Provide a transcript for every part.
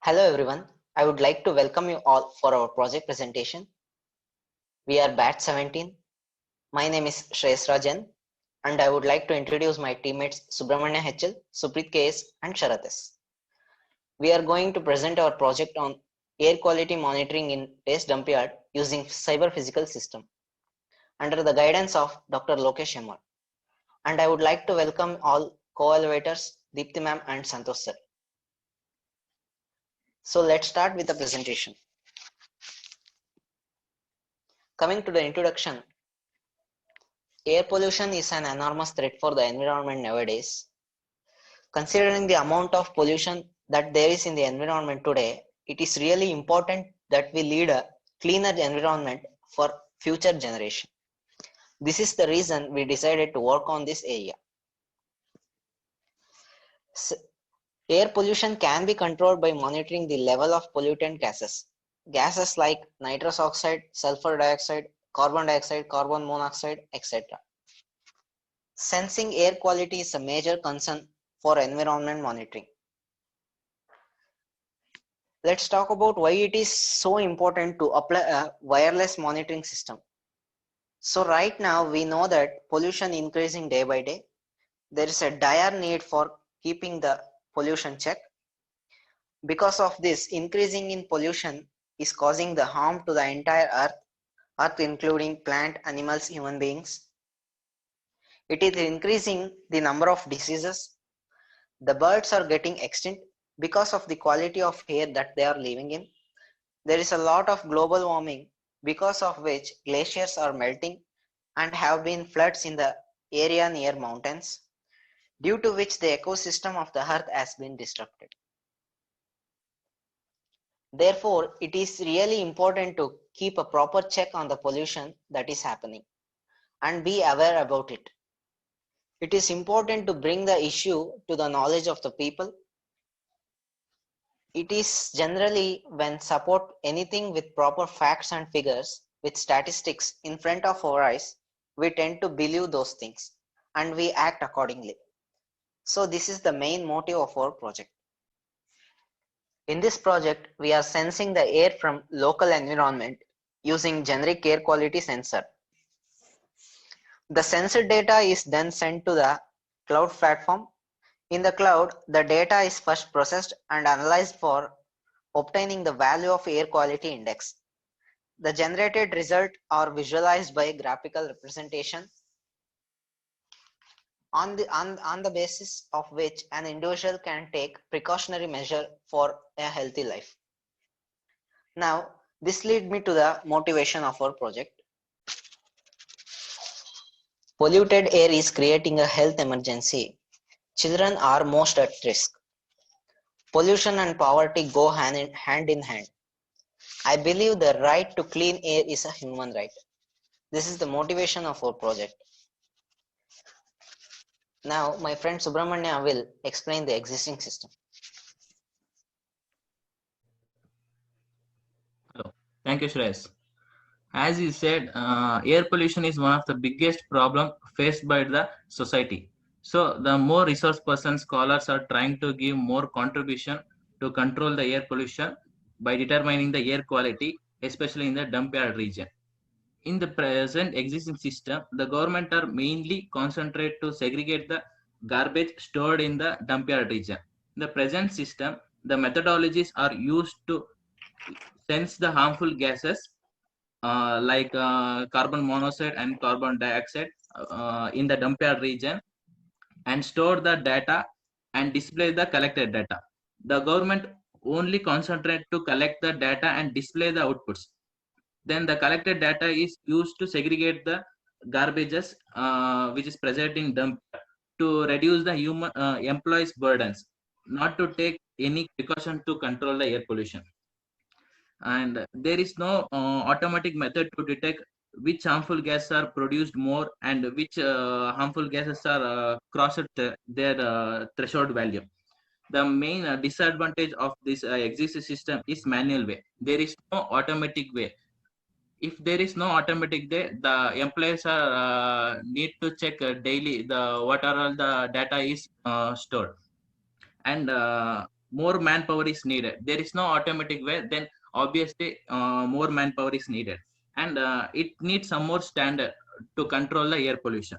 Hello everyone, I would like to welcome you all for our project presentation. We are batch 17. My name is Shreyas Rajan and I would like to introduce my teammates Subramanya HL, Supreet KS and Sharath S. We are going to present our project on air quality monitoring in Taste Dumpyard using cyber physical system under the guidance of Dr. Lokesh Emar. And I would like to welcome all co-elevators Deepthi ma'am and Santosh sir. So let's start with the presentation. Coming to the introduction, air pollution is an enormous threat for the environment nowadays. Considering the amount of pollution that there is in the environment today, it is really important that we lead a cleaner environment for future generation. This is the reason we decided to work on this area. Air pollution can be controlled by monitoring the level of pollutant gases. Gases like nitrous oxide, sulfur dioxide, carbon dioxide, carbon monoxide, etc. Sensing air quality is a major concern for environment monitoring. Let's talk about why it is so important to apply a wireless monitoring system. So right now we know that pollution increasing day by day. There is a dire need for keeping the pollution check. Because of this, increasing in pollution is causing the harm to the entire earth including plant, animals, human beings. It is increasing the number of diseases. The birds are getting extinct because of the quality of air that they are living in. There is a lot of global warming because of which glaciers are melting and have been floods in the area near mountains, due to which the ecosystem of the earth has been disrupted. Therefore, it is really important to keep a proper check on the pollution that is happening and be aware about it. It is important to bring the issue to the knowledge of the people. It is generally when support anything with proper facts and figures, with statistics in front of our eyes, we tend to believe those things and we act accordingly. So this is the main motive of our project. In this project, we are sensing the air from local environment using generic air quality sensor. The sensor data is then sent to the cloud platform. In the cloud, the data is first processed and analyzed for obtaining the value of air quality index. The generated result are visualized by graphical representation on the basis of which an individual can take precautionary measure for a healthy life. Now, this leads me to the motivation of our project. Polluted air is creating a health emergency. Children are most at risk. Pollution and poverty go hand in hand. I believe the right to clean air is a human right. This is the motivation of our project. Now, my friend Subramanya will explain the existing system. Hello. Thank you, Shreyas. As you said, air pollution is one of the biggest problem faced by the society. So the more resource person scholars are trying to give more contribution to control the air pollution by determining the air quality, especially in the dump yard region. In the present existing system, the government are mainly concentrate to segregate the garbage stored in the dump yard region. In the present system, the methodologies are used to sense the harmful gases like carbon monoxide and carbon dioxide in the dump yard region and store the data and display the collected data. The government only concentrate to collect the data and display the outputs. Then the collected data is used to segregate the garbages which is present in dump to reduce the human employees burdens, not to take any precaution to control the air pollution. And there is no automatic method to detect which harmful gases are produced more and which harmful gases are crossed their threshold value. The main disadvantage of this existing system is manual way. There is no automatic way. If there is no automatic way, the employees are need to check daily the what are all the data is stored. And more manpower is needed. There is no automatic way, then obviously more manpower is needed, and it needs some more standard to control the air pollution.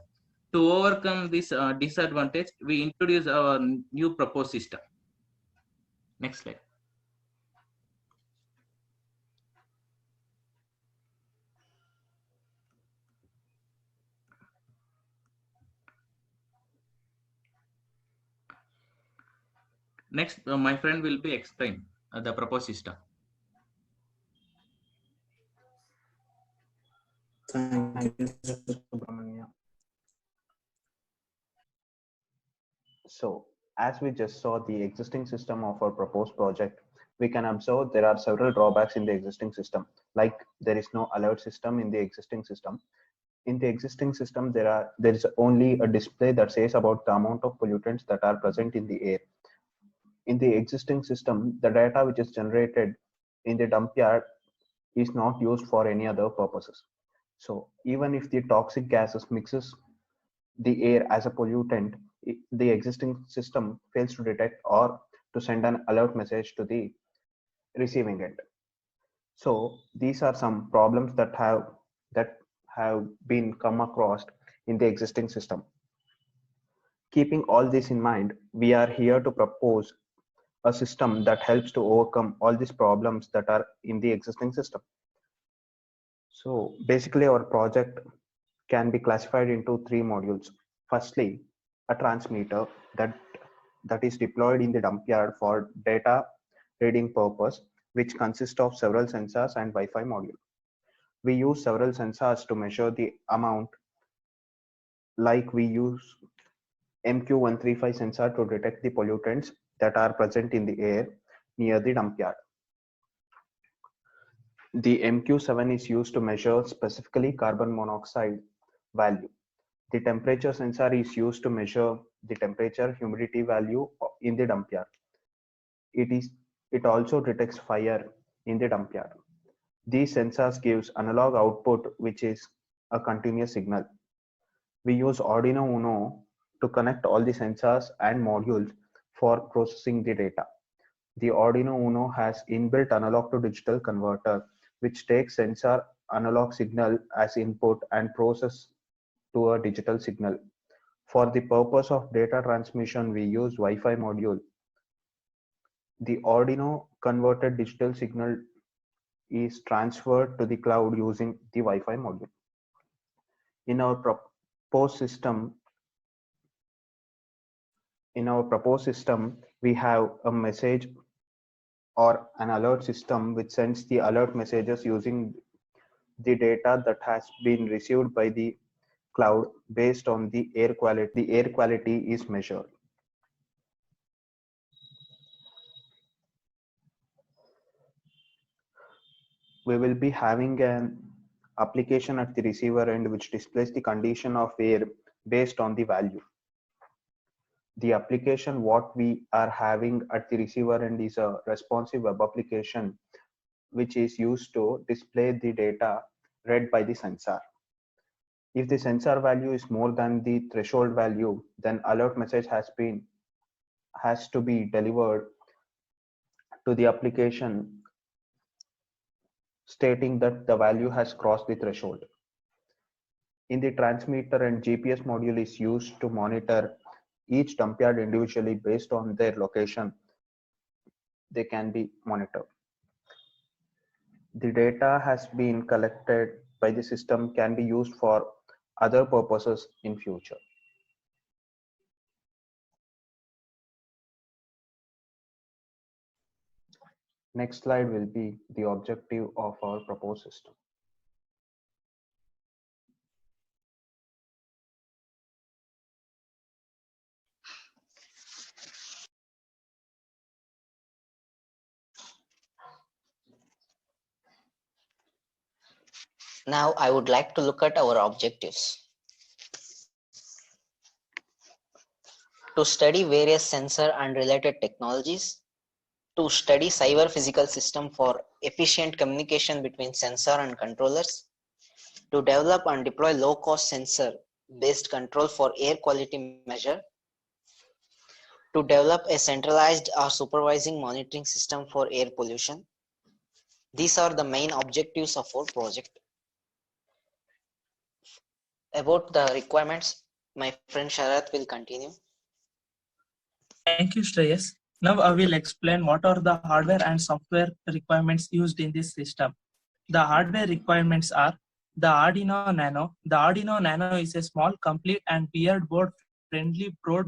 To overcome this disadvantage, we introduce our new proposed system. Next slide. Next, my friend will be explain the proposed system. Thank you, Subramania. So, as we just saw the existing system of our proposed project, we can observe there are several drawbacks in the existing system, like there is no alert system in the existing system. In the existing system, there is only a display that says about the amount of pollutants that are present in the air. In the existing system, the data which is generated in the dump yard is not used for any other purposes. So even if the toxic gases mixes the air as a pollutant, the existing system fails to detect or to send an alert message to the receiving end. So these are some problems that have been come across in the existing system. Keeping all this in mind, we are here to propose a system that helps to overcome all these problems that are in the existing system. So basically our project can be classified into three modules. Firstly, a transmitter that is deployed in the dump yard for data reading purpose, which consists of several sensors and Wi-Fi module. We use several sensors to measure the amount, like we use MQ135 sensor to detect the pollutants that are present in the air near the dump yard. The MQ7 is used to measure specifically carbon monoxide value. The temperature sensor is used to measure the temperature humidity value in the dump yard. It also detects fire in the dump yard. These sensors gives analog output, which is a continuous signal. We use Arduino Uno to connect all the sensors and modules for processing the data. The Arduino Uno has inbuilt analog to digital converter, which takes sensor analog signal as input and process to a digital signal. For the purpose of data transmission, we use Wi-Fi module. The Arduino converted digital signal is transferred to the cloud using the Wi-Fi module. In our proposed system, we have a message or an alert system which sends the alert messages using the data that has been received by the cloud based on the air quality. The air quality is measured. We will be having an application at the receiver end which displays the condition of air based on the value. The application what we are having at the receiver end is a responsive web application which is used to display the data read by the sensor. If the sensor value is more than the threshold value, then alert message has to be delivered to the application stating that the value has crossed the threshold. In the transmitter and GPS module is used to monitor each dump yard individually based on their location. They can be monitored. The data has been collected by the system can be used for other purposes in future. Next slide will be the objective of our proposed system. Now I would like to look at our objectives. To study various sensor and related technologies, to study cyber physical system for efficient communication between sensor and controllers, to develop and deploy low-cost sensor-based control for air quality measure, to develop a centralized or supervising monitoring system for air pollution. These are the main objectives of our project. About the requirements, my friend Sharath will continue. Thank you, Shreyas. Now I will explain what are the hardware and software requirements used in this system. The hardware requirements are the Arduino Nano. The Arduino Nano is a small, complete and paired board-friendly board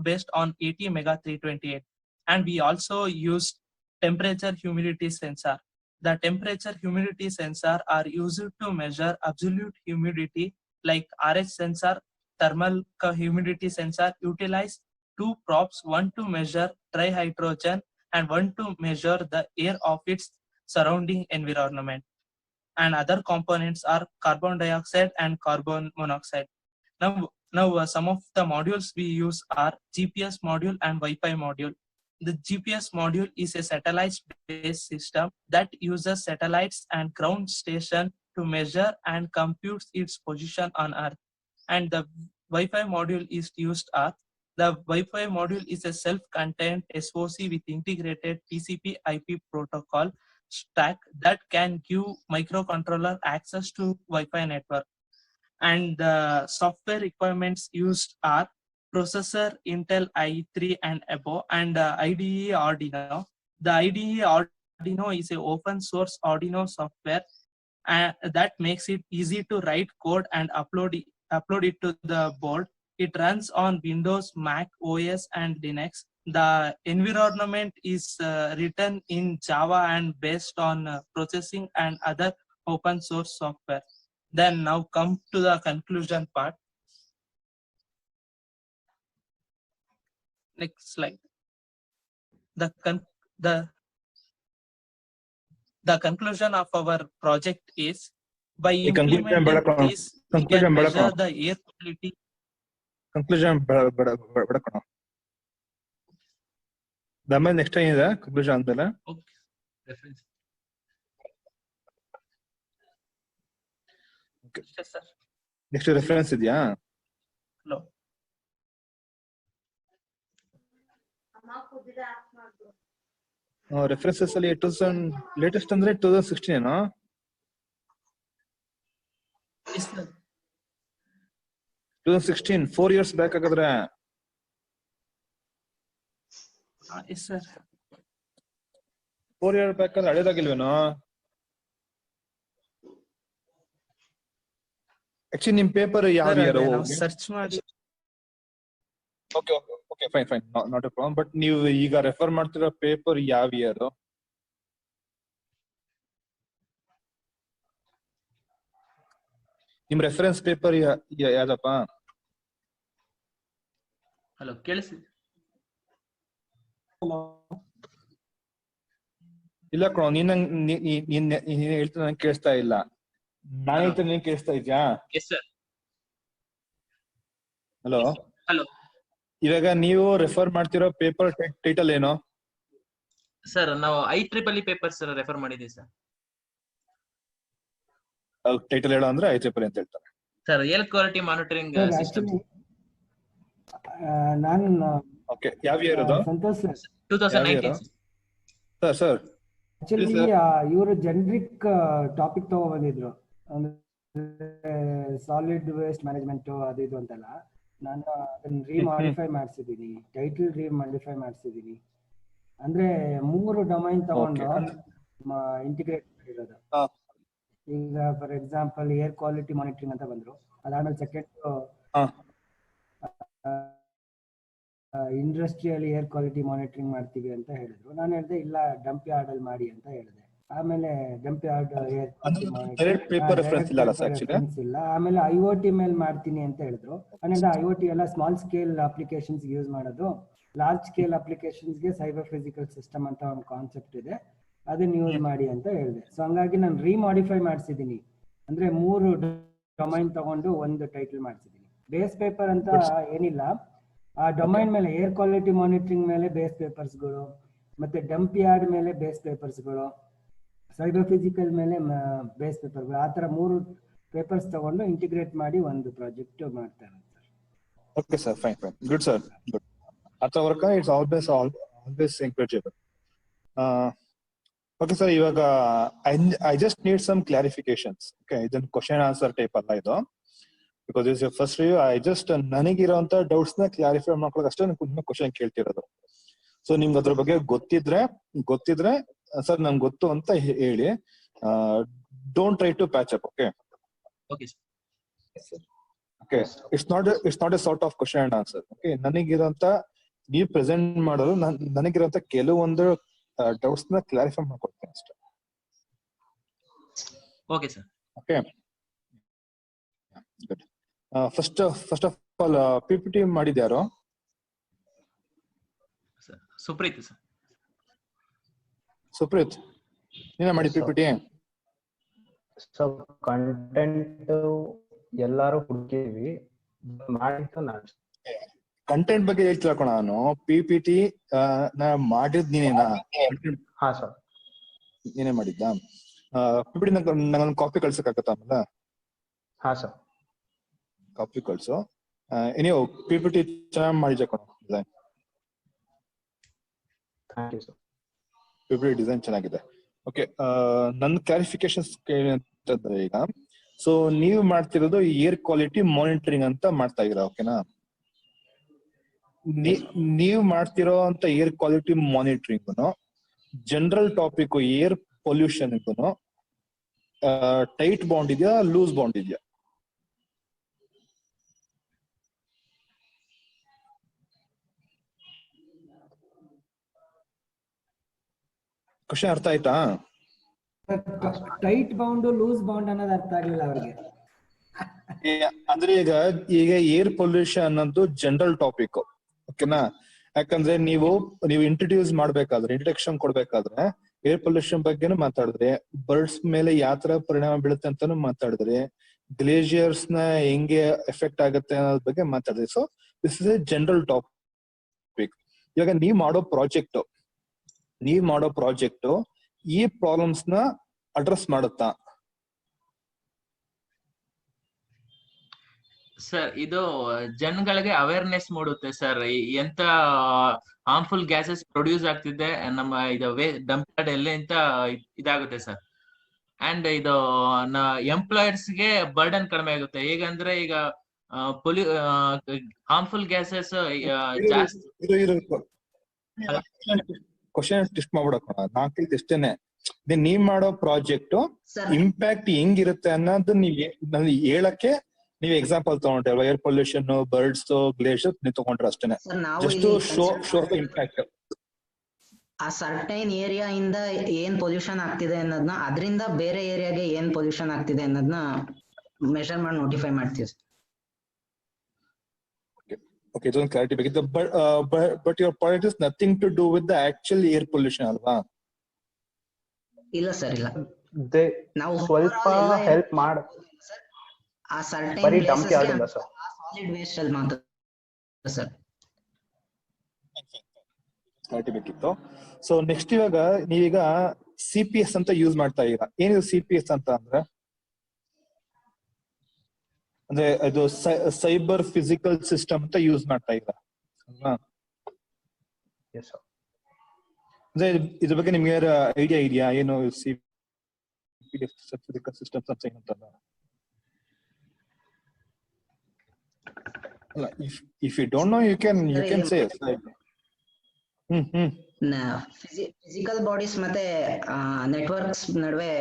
based on ATmega328. And we also used temperature humidity sensor. The temperature humidity sensor are used to measure absolute humidity like RH sensor, thermal humidity sensor utilize two probes, one to measure trihydrogen and one to measure the air of its surrounding environment. And other components are carbon dioxide and carbon monoxide. Now some of the modules we use are GPS module and Wi-Fi module. The GPS module is a satellite-based system that uses satellites and ground station to measure and compute its position on Earth. And the Wi-Fi module is used are the Wi-Fi module is a self-contained SoC with integrated TCP/IP protocol stack that can give microcontroller access to Wi-Fi network. And the software requirements used are processor Intel i3 and above, and IDE Arduino. The IDE Arduino is an open source Arduino software that makes it easy to write code and upload it to the board. It runs on Windows, Mac OS, and Linux. The environment is written in Java and based on processing and other open source software. Then now come to the conclusion part. Next slide. The conclusion of our project is by implementing this, we can measure the air quality. Conclusion ಬಡಕೋಣ ಆಮೇಲೆ next ಏನಿದೆ conclusion ಅಂದಲ್ಲ. Next reference ಇದೆಯಾ? References ಅಲ್ಲಿ 2000 latest ಅಂದ್ರೆ 2016 ಏನೋ. 2016 4 years back ಆಗಿದ್ರೆ. Yes sir. 4 years back ಅಂದ್ರೆ ಹಳೇದಾಗಿಲ್ವೇನೋ? Actually ನಿಮ್ ಪೇಪರ್ ಯಾವ ಇಯರ್? ಸರ್ಚ್ ಮಾಡಿ. Okay okay fine fine not A problem. But ನೀವು ಈಗ ರೆಫರ್ ಮಾಡ್ತಿರೋ ಪೇಪರ್ ಯಾವ ಇಯರ್? ನಿಮ್ ರೆಫರೆನ್ಸ್ ಪೇಪರ್ ಯಾವ್ದಪ್ಪ? ಹಲೋ ಕೇಳಿಸಿ? ಇಲ್ಲ ಕಣೋ, ನೀನ್ ಹೇಳ್ತಾ ನಂಗೆ ಕೇಳಿಸ್ತಾ ಇಲ್ಲ. ನಾನು ಹೇಳ್ತಾ ನೀನ್ ಕೇಳಿಸ್ತಾ ಇದ್ಯಾ? ಹಲೋ ಹಲೋ, ಇವಾಗ ನೀವು ರೆಫರ್ ಮಾಡ್ತಿರೋ ಪೇಪರ್ ಟೈಟಲ್ ಏನು? ಸರ್ ನಾವು IEEE ಪೇಪರ್ ಸರ್ ರೆಫರ್ ಮಾಡಿದೀವಿ ಸರ್. ಟೈಟಲ್ ಹೇಳೋ ಅಂದ್ರೆ IEEE ಅಂತ ಹೇಳ್ತಾರೆ sir. Air quality monitoring system. ನಾನು ಓಕೆ, ಯಾವ ಇಯರ್ ಅದು? ಸಂತೋಷ್ 2019 ಸರ್. ಸರ್ ಆಕ್ಚುಲಿ ಇವರು ಜನರಿಕ್ ಟಾಪಿಕ್ ತಗೊಂಡ್ಬಂದಿದ್ರು, ಅಂದ್ರೆ ಸಾಲಿಡ್ ವೇಸ್ಟ್ ಮ್ಯಾನೇಜ್ಮೆಂಟ್ ಅದು ಇದು ಅಂತೆಲ್ಲ. ನಾನು ಅದನ್ನ ರೀಮಾಡಿಫೈ ಮಾಡಿಸಿದೀನಿ, ಟೈಟಲ್ ರೀಮಾಡಿಫೈ ಮಾಡಿಸಿದೀನಿ. ಅಂದ್ರೆ 3 ಡೊಮೈನ್ ತಗೊಂಡು ಇಂಟಿಗ್ರೇಟ್ ಮಾಡಿರೋದು. ಈಗ for example air quality monitoring ಅಂತ ಬಂದ್ರು, ಅದಾದ್ಮೇಲೆ second industrial air quality monitoring ಮಾಡ್ತೀವಿ ಅಂತ ಹೇಳಿದ್ರು. ನಾನು ಹೇಳಿದೆ ಇಲ್ಲ, ಡಂಪ್ ಯಾರ್ಡ್ ಅಲ್ಲಿ ಮಾಡಿ ಅಂತ ಹೇಳಿದೆ. ಆಮೇಲೆ ಡಂಪ್ ಯಾರ್ಡ್ ಏರ್ ಇಲ್ಲ. ಆಮೇಲೆ IoT ಮೇಲೆ ಮಾಡ್ತೀನಿ ಅಂತ ಹೇಳಿದ್ರು. ಅಂದ್ರೆ IoT ಎಲ್ಲ ಸ್ಮಾಲ್ ಸ್ಕೇಲ್ ಅಪ್ಲಿಕೇಶನ್ಸ್ ಯೂಸ್ ಮಾಡೋದು, ಲಾರ್ಜ್ ಸ್ಕೇಲ್ ಅಪ್ಲಿಕೇಶನ್ಸ್ಗೆ ಸೈಬರ್ ಫಿಸಿಕಲ್ ಸಿಸ್ಟಮ್ ಅಂತ ಒಂದು ಕಾನ್ಸೆಪ್ಟ್ ಇದೆ, ಅದನ್ನ ಯೂಸ್ ಮಾಡಿ ಅಂತ ಹೇಳಿದೆ. ಸೊ ಹಂಗಾಗಿ ನಾನು ರೀಮಾಡಿಫೈ ಮಾಡಿಸಿದೀನಿ. ಅಂದ್ರೆ 3 ಡೊಮೈನ್ ತಗೊಂಡು ಒಂದು ಟೈಟಲ್ ಮಾಡಿಸಿದೀನಿ. ಬೇಸ್ ಪೇಪರ್ ಅಂತ ಏನಿಲ್ಲ, ಆ ಡೊಮೈನ್ ಮೇಲೆ ಏರ್ ಕ್ವಾಲಿಟಿ ಮಾನಿಟರಿಂಗ್ ಮೇಲೆ ಬೇಸ್ ಪೇಪರ್ಸ್ಗಳು, ಮತ್ತೆ ಡಂಪ್ ಯಾರ್ಡ್ ಮೇಲೆ ಬೇಸ್ ಪೇಪರ್ಸ್ಗಳು, ಸೈಬರ್ ಫಿಸಿಕಲ್ ಮೇಲೆ ಬೇಸ್ ಪೇಪರ್ಗಳು, ಆ ತರ 3 ಪೇಪರ್ಸ್ ತಗೊಂಡು ಇಂಟಿಗ್ರೇಟ್ ಮಾಡಿ ಒಂದು ಪ್ರಾಜೆಕ್ಟ್ ಮಾಡ್ತಾರೆ sir. Okay sir, fine fine, good sir, good. ಅರ್ಥ work it's always encourageable. Okay sir, ಇವಾಗ I just need some clarifications. Okay, ಇದೊಂದು ಕ್ವಶನ್ ಆನ್ಸರ್ ಟೈಪ್ ಅಲ್ಲ ಇದು, because is first review. I just ನನಗಿರೋಂತ doubts ನ clarify ಮಾಡ್ಕೊಳಕ್ ಅಷ್ಟೇ ನಾನು ಕ್ವಶನ್ ಕೇಳ್ತಿರೋದು. ಸೊ ನಿಮ್ಗೆ ಅದ್ರ ಬಗ್ಗೆ ಗೊತ್ತಿದ್ರೆ ಸರ್ ನಂಗೆ ಗೊತ್ತು ಅಂತ ಹೇಳಿ. Don't try to patch up. Okay okay, it's not a sort of question and answer. Okay, ನನಗಿರೋಂತ ನೀವು ಪ್ರೆಸೆಂಟ್ ಮಾಡೋದು ನನಗಿರೋಂತ ಕೆಲವೊಂದು ಡೌಟ್ಸ್ ನ ಕ್ಲಾರಿಫೈ ಮಾಡ್ಕೊಡ್ತೀನಿ ಅಷ್ಟೇ. Okay sir. Okay, good. First of all PPT ಮಾಡಿದ್ಯಾರೋ? ಸುಪ್ರೀತ್ ಸರ್. ಸುಪ್ರೀತ್, ನೀನೇ ಮಾಡಿ PPT? ಸೊ ಕಂಟೆಂಟ್ ಎಲ್ಲಾರು ಹುಡುಕಿದ್ವಿ, ಮಾಡಿದ್ದು ನಾನು. ಕಂಟೆಂಟ್ ಬಗ್ಗೆ ಹೇಳ್ತಿಲ್ಲ ಕಣ ನಾನು. PPT ನಾ ಮಾಡಿದ್ ನೀನೇನಾ? ಹಾ ಸರ್, ನೀನೇ ಮಾಡಿದ್ದ? PPT ನಂಗೊಂದು ಕಾಪಿ ಕಳ್ಸಕ್ಕಾಗತ್ತಾ ಆಮೇಲೆ? ಹಾ ಸರ್, ಕಾಪಿ ಕಳ್ಸು. ನೀವು PPT ಚೆನ್ನಾಗಿ ಮಾಡಿದ್ಯಾ ಕಣ, design. Thank you sir. PPT design ಚೆನ್ನಾಗಿದೆ. ಓಕೆ, ನನ್ನ ಕ್ಲಾರಿಫಿಕೇಶನ್ ಅಂತಂದ್ರೆ ಈಗ ಸೊ ನೀವು ಮಾಡ್ತಿರೋದು ಏರ್ ಕ್ವಾಲಿಟಿ ಮಾನಿಟರಿಂಗ್ ಅಂತ ಮಾಡ್ತಾ ಇದೀರಾ, ಓಕೆನಾ? ನೀವು ಮಾಡ್ತಿರೋ ಅಂತ air quality monitoring general topic air pollution tight bond ಇದೆಯಾ, ಲೂಸ್ ಬಾಂಡ್ ಇದೆಯಾ? ಕ್ವಶನ್ ಅರ್ಥ ಆಯ್ತಾ? ಟೈಟ್ ಬೌಂಡ್ ಲೂಸ್ ಬೌಂಡ್ ಅನ್ನೋದು ಅರ್ಥ ಆಗ್ಲಿಲ್ಲ ಅವ್ರಿಗೆ. ಅಂದ್ರೆ ಈಗ ಏರ್ ಪೊಲ್ಯೂಷನ್ ಅನ್ನೋದು ಜನರಲ್ ಟಾಪಿಕ್, ಓಕೆನಾ? ಯಾಕಂದ್ರೆ ನೀವು ಇಂಟ್ರಡಕ್ಷನ್ ಕೊಡ್ಬೇಕಾದ್ರೆ ಏರ್ ಪೊಲ್ಯೂಷನ್ ಬಗ್ಗೆನೂ ಮಾತಾಡಿದ್ರೆ, ಬರ್ಡ್ಸ್ ಮೇಲೆ ಯಾವ ತರ ಪರಿಣಾಮ ಬೀಳುತ್ತೆ ಅಂತಾನು ಮಾತಾಡಿದ್ರೆ, ಗ್ಲೇಷಿಯರ್ಸ್ ನ ಹೆಂಗೆ ಎಫೆಕ್ಟ್ ಆಗುತ್ತೆ ಅನ್ನೋದ್ರ ಬಗ್ಗೆ ಮಾತಾಡಿದ್ರೆ. So this is A general topic. ಇವಾಗ ನೀವ್ ಮಾಡೋ ಪ್ರಾಜೆಕ್ಟ್ ಈ ಪ್ರಾಬ್ಲಮ್ಸ್ ನ ಅಡ್ರೆಸ್ ಮಾಡುತ್ತಾ? ಸರ್, ಇದು ಜನಗಳಿಗೆ ಅವೇರ್ನೆಸ್ ಮೂಡುತ್ತೆ ಸರ್. ಎಂತ ಹಾರ್ಮ್ಫುಲ್ ಗ್ಯಾಸಸ್ ಪ್ರೊಡ್ಯೂಸ್ ಆಗ್ತಿದೆ ನಮ್ಮ ಇದು ಡಂಪ್ ಎಲ್ಲಿ ಅಂತ ಇದಾಗುತ್ತೆ ಸರ್. ಅಂಡ್ ಇದು ಎಂಪ್ಲಾಯರ್ಸ್ ಗೆ ಬರ್ಡನ್ ಕಡಿಮೆ ಆಗುತ್ತೆ. ಹೇಗಂದ್ರೆ ಈಗ ಹಾರ್ಮ್ಫುಲ್ ಗ್ಯಾಸಸ್ ಜಾಸ್ತಿ. ಕ್ವಶನ್ ಟೆಸ್ಟ್ ಮಾಡ್ಬಿಡೋಣ, ನಾಲ್ಕು ಇಷ್ಟೇನೆ. ನೀವ್ ಮಾಡೋ ಪ್ರಾಜೆಕ್ಟ್ ಇಂಪ್ಯಾಕ್ಟ್ ಹೆಂಗಿರುತ್ತೆ ಅನ್ನೋದು ನೀವು ಹೇಳಕ್ಕೆ ನೀವು ಎಕ್ಸಾಂಪಲ್ ತಗೊಂಡ್ರೆ ಏರ್ ಪೊಲ್ಯೂಷನ್, ಬರ್ಡ್ಸ್, ಗ್ಲೇಷಿಯರ್ ನೀವು ತಗೊಂಡ್ರೆ ಅಷ್ಟೇನೆ. Just show impact. ಆ ಸರ್ಟೈನ್ ಏರಿಯಾ ಇಂದ ಏನ್ ಪೊಲ್ಯೂಷನ್ ಆಗ್ತಿದೆ ಅನ್ನೋದನ್ನ, ಅದರಿಂದ ಬೇರೆ ಏರಿಯಾಗೆ ಏನ್ ಪೊಲ್ಯೂಷನ್ ಆಗ್ತಿದೆ ಅನ್ನೋದನ್ನ ಮೆಷರ್ ಮಾಡಿ ನೋಟಿಫೈ ಮಾಡ್ತೀವಿ. Okay, ಇದೊಂದು ಕ್ಲಾರಿಟಿ ಬೇಕಿತ್ತು. But your point is nothing to do with the actual air pollution ಅಲ್ವಾ? ಇಲ್ಲ ಸರ್, ಇಲ್ಲ. ನಾವು ಸ್ವಲ್ಪ ಹೆಲ್ಪ್ ಮಾಡ ಆ ಸರ್ಟೈನ್ ಬರೀ ಡಂಪ್ ಯಾರ್ಡ್ ಇಲ್ಲ ಸರ್, ಸಾಲಿಡ್ ವೇಸ್ಟ್ ಅಲ್ಲಿ ಮಾತ್ರ ಸರ್. ಕ್ಲಾರಿಟಿ ಬೇಕಿತ್ತು. ಸೊ ನೆಕ್ಸ್ಟ್ ಇವಾಗ ನೀವೀಗ CPS ಅಂತ ಯೂಸ್ ಮಾಡ್ತಾ ಇದ್ದೀರಾ. ಏನಿದು CPS ಅಂತ ಅಂದ್ರೆ ಅದು ಸೈಬರ್ ಫಿಸಿಕಲ್ ಸಿಸ್ಟಮ್ ಅಂತ ಯೂಸ್ ಮಾಡ್ತಾ ಇದ್ದೀರಾ ಅಲ್ವಾ? ಅಂದ್ರೆ ಇದ್ರ ಬಗ್ಗೆ ನಿಮ್ಗೆ ಐಡಿಯಾ ಇದೆಯಾ? ಏನು ಫಿಸಿಕಲ್ ಸಿಸ್ಟಮ್ಸ್ ಅಂತ ಏನಂತಲ್ಲ ಅಲ್ಲ. If you don't know you can say. Physical bodies ಮತ್ತೆ ನೆಟ್ವರ್ಕ್ಸ್ ನಡುವೆ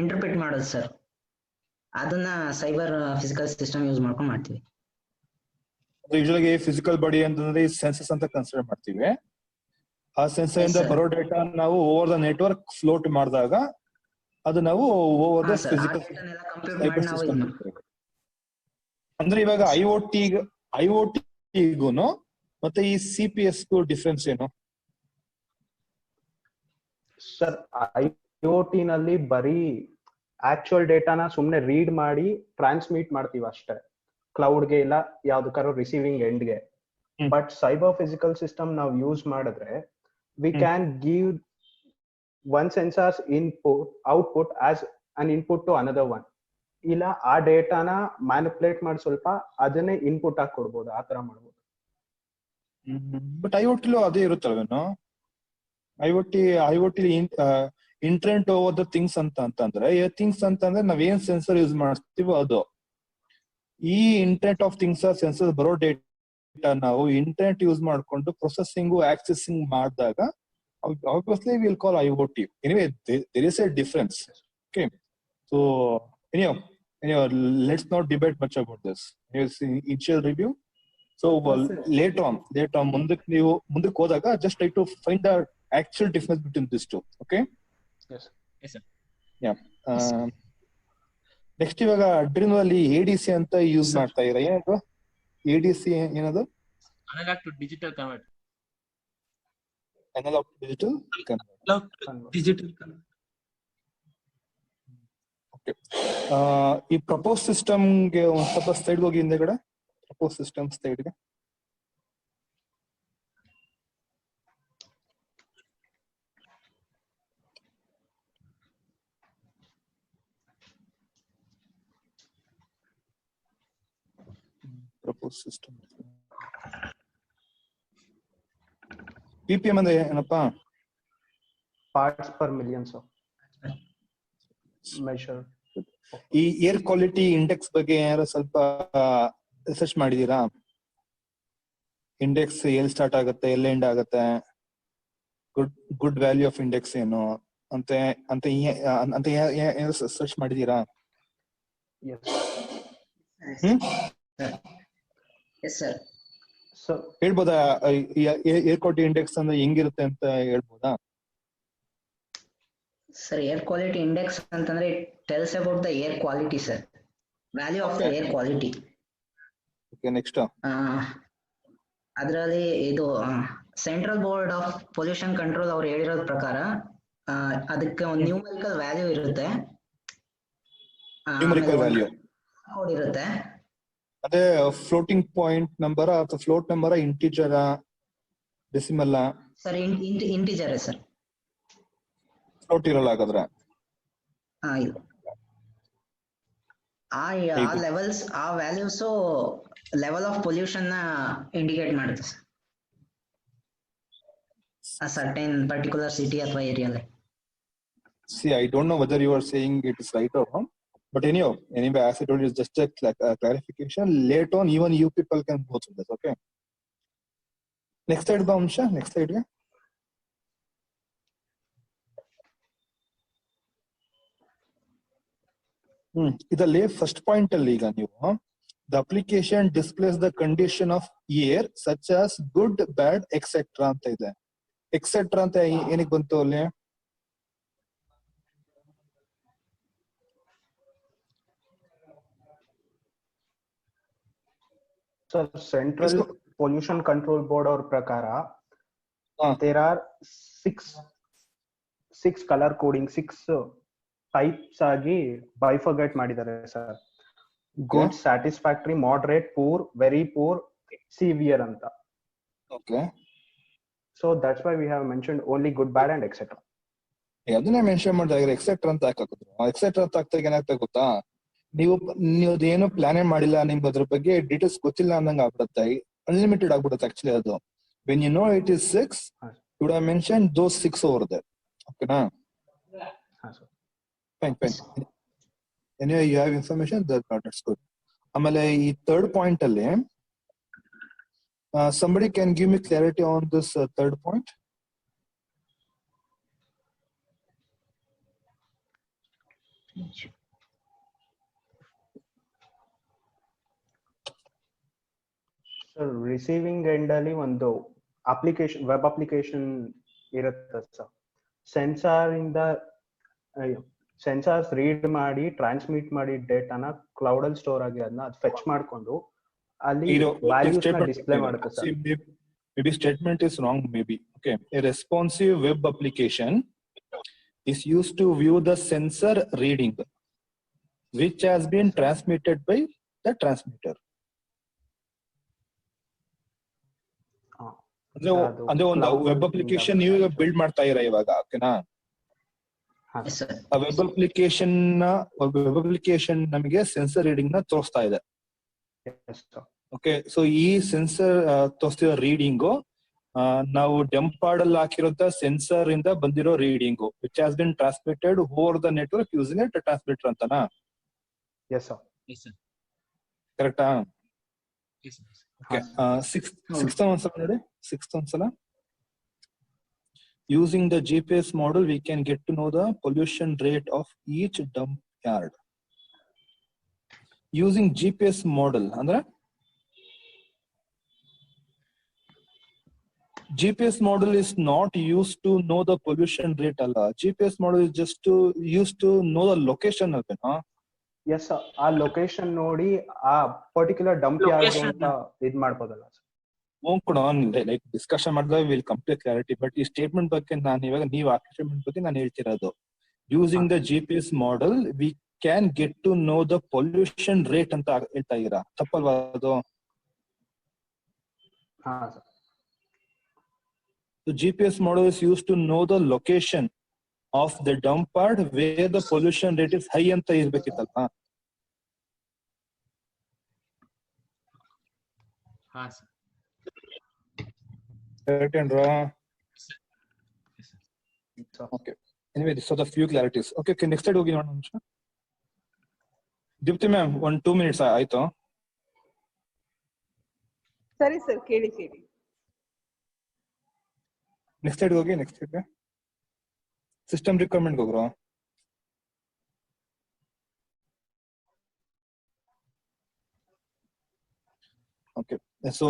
ಇಂಟರ್ಪ್ರಿಟ್ ಮಾಡೋದು ಸರ್, ಅದನ್ನ ಸೈಬರ್ ಫಿಸಿಕಲ್ ಸಿಸ್ಟಮ್ ಯೂಸ್ ಮಾಡ್ಕೊಂಡು ಮಾಡ್ತೀವಿ. ಯೂಶುವಲಿ ಫಿಸಿಕಲ್ ಬಾಡಿ ಅಂತಂದ್ರೆ ಸೆನ್ಸಸ್ ಅಂತ ಕನ್ಸಿಡರ್ ಮಾಡ್ತೀವಿ. ಆ ಸೆನ್ಸರ್ ಇಂದ ಬರೋ ಡೇಟಾ ನಾವು ಓವರ್ ದ ನೆಟ್ವರ್ಕ್ ಫ್ಲೋಟ್ ಮಾಡಿದಾಗ ಅದು ನಾವು over the physical cyber system. ಅಂದ್ರೆ ಇವಾಗ ಐಒಟಿಗೂ ಮತ್ತೆ ಈ CPS ಡಿಫ್ರೆನ್ಸ್ ಏನು ಸರ್? IoT ನಲ್ಲಿ ಬರೀ ಆಕ್ಚುಯಲ್ ಡೇಟಾನ ಸುಮ್ನೆ ರೀಡ್ ಮಾಡಿ ಟ್ರಾನ್ಸ್ಮಿಟ್ ಮಾಡ್ತೀವಿ ಅಷ್ಟೇ, ಕ್ಲೌಡ್ಗೆ ಇಲ್ಲ ಯಾವ್ದಕ್ಕಾರು ರಿಸೀವಿಂಗ್ ಎಂಡ್ಗೆ. ಬಟ್ ಸೈಬರ್ ಫಿಸಿಕಲ್ ಸಿಸ್ಟಮ್ ನಾವು ಯೂಸ್ ಮಾಡಿದ್ರೆ we can give one sensors output as an input to another one. ಇಲ್ಲ ಆ ಡೇಟಾನ ಮ್ಯಾನಿಪುಲೇಟ್ ಮಾಡಿ ಸ್ವಲ್ಪ ಅದನ್ನೇ ಇನ್ಪುಟ್ ಆಗಿ ಕೊಡ್ಬೋದು, ಆ ತರ ಮಾಡ್ಬೋದು. ಬಟ್ ಐಒಟಿ ಅದೇ ಇರುತ್ತಲ್ವೇನೋ. IoT internet over the things ಅಂತಂದ್ರೆ ಥಿಂಗ್ಸ್ ಅಂತಂದ್ರೆ ನಾವೇನ್ ಸೆನ್ಸರ್ ಯೂಸ್ ಮಾಡ್ತೀವೋ ಅದು. ಈ ಇಂಟರ್ನೆಟ್ ಆಫ್ ಥಿಂಗ್ಸ್ ಸೆನ್ಸರ್ ಬರೋ ಡೇಟಾ ನಾವು ಇಂಟರ್ನೆಟ್ ಯೂಸ್ ಮಾಡ್ಕೊಂಡು ಪ್ರೊಸೆಸಿಂಗ್ ಆಕ್ಸೆಸಿಂಗ್ ಮಾಡಿದಾಗ obviously we'll call IoT. Anyway, there is a difference. Okay. So anyhow, let's not debate much about this. Here's the initial review. So later on ಮುಂದಕ್ಕೆ ಹೋದಾಗ just try to find the actual difference between these two. Okay. Yes sir. Yeah. Next ಇವಾಗ Arduino ಅಲ್ಲಿ ADC ಅಂತ use ಮಾಡ್ತಾ ಇರ. ಏನದು ADC? ಏನದು? Analog to digital converter. Analog to digital converter. Okay. ಈ ಪ್ರಪೋಸ್ ಸಿಸ್ಟಮ್ ಗೆ ಒಂದು ಸ್ವಲ್ಪ ಸ್ಲೈಡ್ ಹೋಗಿ ಹಿಂದೆಗಡೆ. ಪ್ರಪೋಸ್ ಸಿಸ್ಟಮ್ ಸ್ಲೈಡ್ ಗೆ ಪ್ರಪೋಸ್ ಸಿಸ್ಟಮ್ PPM ಅಂದ್ರೆ ಏನಪ್ಪಾ? Parts per million measure. ಈ ಏರ್ ಕ್ವಾಲಿಟಿ ಇಂಡೆಕ್ಸ್ ಬಗ್ಗೆ ಯಾರು ಸ್ವಲ್ಪ ರಿಸರ್ಚ್ ಮಾಡಿದೀರಾ? ಇಂಡೆಕ್ಸ್ ಎಲ್ಲಿ ಸ್ಟಾರ್ಟ್ ಆಗುತ್ತೆ, ಎಲ್ಲಿ ಎಂಡ್ ಆಗುತ್ತೆ, ಗುಡ್ ವ್ಯಾಲ್ಯೂ ಆಫ್ ಇಂಡೆಕ್ಸ್ ಏನು ಅಂತ ಸರ್ಚ್ ಮಾಡಿದೀರಾ? Yes sir. So ಹೇಳ್ಬೋದಾ ಏರ್ ಕ್ವಾಲಿಟಿ ಇಂಡೆಕ್ಸ್ ಅಂದ್ರೆ ಹೆಂಗಿರುತ್ತೆ ಅಂತ ಹೇಳ್ಬೋದಾ? Sir, air quality index ಅಂತಂದ್ರೆ it tells about the air quality sir. Value of the air quality. Okay, next. ಅದರಲ್ಲಿ ಇದು central board of pollution control ಅವ್ರು ಹೇಳಿರೋದ್ ಪ್ರಕಾರ ಅದಕ್ಕೆ ಒಂದು ನ್ಯೂಮರಿಕಲ್ ವ್ಯಾಲ್ಯೂ ಇರುತ್ತೆ. ನ್ಯೂಮರಿಕಲ್ ವ್ಯಾಲ್ಯೂ ಕೋಡ್ ಇರುತ್ತೆ. ಅದೇ ಫ್ಲೋಟಿಂಗ್ ಪಾಯಿಂಟ್ ನಂಬರ್ ಅಥವಾ float number, integer, decimal? Sir integer sir. Float ಇರಲ್ಲ ಹಾಗಾದ್ರೆ. ಇದು ಆ ಲೆವೆಲ್ಸ್, ಆ ವ್ಯಾಲ್ಯೂಸ್ ಲೆವೆಲ್ ಆಫ್ ಪೊಲ್ಯೂಷನ್ ನ ಇಂಡಿಕೇಟ್ ಮಾಡುತ್ತೆ ಸರ್. ಆ ಸರ್ಟೈನ್ ಪರ್ಟಿಕ್ಯುಲರ್ ಸಿಟಿ ಅಥವಾ ಏರಿಯಾದಲ್ಲಿ. See, I don't know whether you are saying it is right or wrong, but anyway, as I told you, just a clarification. Later on, even you people can go through this. Okay. Next slide, Bamsha. Next slide. Yeah. ಇದರಲ್ಲಿ first point ಅಲ್ಲಿ ಈಗ ನೀವು the application displays the condition of air such as good, bad, etcetera ಅಂತ ಇದೆ. Etcetera ಅಂತ ಏನಕ್ಕೆ ಬಂತು ಅಲ್ಲಿ? So Central Pollution Control Board or prakara, there are six color coding, 6 types agi bifurcate ಮಾಡಿದ್ದಾರೆ sir. Good, satisfactory, moderate, poor, very poor, severe ಅಂತ. Okay. So that's why we have mentioned only good, bad and etc. ಅದನ್ನೇ mention ಮಾಡಿದಾಗ etcetera ಅಂತ ಹಾಕಿದ್ರು. Etcetera ಅಂತ ಹಾಕ್ದಾಗ ಏನಾಗ್ತಾ ಗೊತ್ತಾ, ನೀವು ಏನು ಪ್ಲಾನೇ ಮಾಡಿಲ್ಲ, ನಿಮ್ಗೆ ಅದ್ರ ಬಗ್ಗೆ ಡೀಟೇಲ್ಸ್ ಗೊತ್ತಿಲ್ಲ ಅನ್ನಂಗ ಆಗ್ಬಿಡುತ್ತೆ. ಅನ್ಲಿಮಿಟೆಡ್ ಆಗ್ಬಿಡುತ್ತೆ ಆಕ್ಚುಲಿ ಅದು. When you know it is 6, you would have mention those 6 over there. ಓಕೆನಾ? Fine. Anyway, you have information, that's good. ಆಮೇಲೆ ಈ ಥರ್ಡ್ ಪಾಯಿಂಟ್ ಅಲ್ಲಿ somebody can give me clarity on this third point? So receiving end ಅಲ್ಲಿ ಒಂದು application, web application ಇರುತ್ತೆ sir. Sensors read ಮಾಡಿ, transmit ಮಾಡಿ ಡೇಟಾನ cloud ಅಲ್ಲಿ ಸ್ಟೋರ್ ಆಗಿ ಅದನ್ನ ಫೆಚ್ ಮಾಡ್ಕೊಂಡು ಅಲ್ಲಿ ವ್ಯಾಲ್ಯೂಸ್ ನ ಡಿಸ್ಪ್ಲೇ ಮಾಡುತ್ತೆ sir. Maybe statement is wrong, maybe. Okay. A responsive web application is used to view the sensor reading which has been transmitted by the transmitter. ಅಂದ್ರೆ ಒಂದು ವೆಬ್ ಅಪ್ಲಿಕೇಶನ್ ನೀವು build ಮಾಡ್ತಾ ಇರ ಇವಾಗ, ಓಕೆನಾ? ವೆಬ್ ಅಪ್ಲಿಕೇಶನ್ ನಮಗೆ sensor reading ನ ತೋರಿಸ್ತಾ ಇದೆ. ಓಕೆ, ಸೊ ಈ ಸೆನ್ಸರ್ ತೋರಿಸ್ತಿರೋ ರೀಡಿಂಗು ನಾವು ಡಂಪಾರ್ಡ್ ಅಲ್ಲಿ ಹಾಕಿರೋ ಸೆನ್ಸರ್ ಇಂದ ಬಂದಿರೋ reading which has been transmitted over the network using a transmitter ಅಂತನಾ? Yes sir. Yes, sir. ಕರೆಕ್ಟಾ? Yes, sir. ಓಕೆ, ಸಿಕ್ಸ್ತ್ ಒಂದ್ಸಲ ನೋಡಿ, ಸಿಕ್ಸ್ತ್ ಒಂದ್ಸಲ. Using the GPS model, we can get to know the pollution rate of each dump yard. Using GPS model, andre GPS model is not used to know the pollution rate alla. GPS model is just used to know the location of it, huh? Yes sir, ಆ location ನೋಡಿ ಆ particular dump yard Location. ಅಂತ ಇದ್ ಮಾಡ್ಬೋದಲ್ಲ sir? Like discussion ಮಾಡಿದಾಗ will complete clarity. But ಈ statement ಬಗ್ಗೆ ನಾನು ಇವಾಗ ನೀವು ಆ ಸ್ಟೇಟ್ಮೆಂಟ್ ಬಗ್ಗೆ ನಾನು ಹೇಳ್ತಿರೋದು. Using the GPS model we can get to know the pollution rate ಅಂತ ಹೇಳ್ತಾ ಇದೀರಾ, ತಪ್ಪಲ್ವಾ ಅದು? ಹಾ sir. The GPS model is used to know the location of the dump yard where the pollution rate is high ಅಂತ ಇರ್ಬೇಕಿತ್ತಲ್ವಾ? Ha, sir. Correct and wrong. Yes, sir. Okay. Anyway, these are the few clarities. Okay, next slide ಹೋಗಿ ನೋಡೋಣ. Deepti ma'am 1-2 minutes ಆಯ್ತು. ಸರಿ sir, ಕೇಳಿ. Next slide ಹೋಗಿ, next slide system requirement ಹೋಗ್ರೋ. Okay, so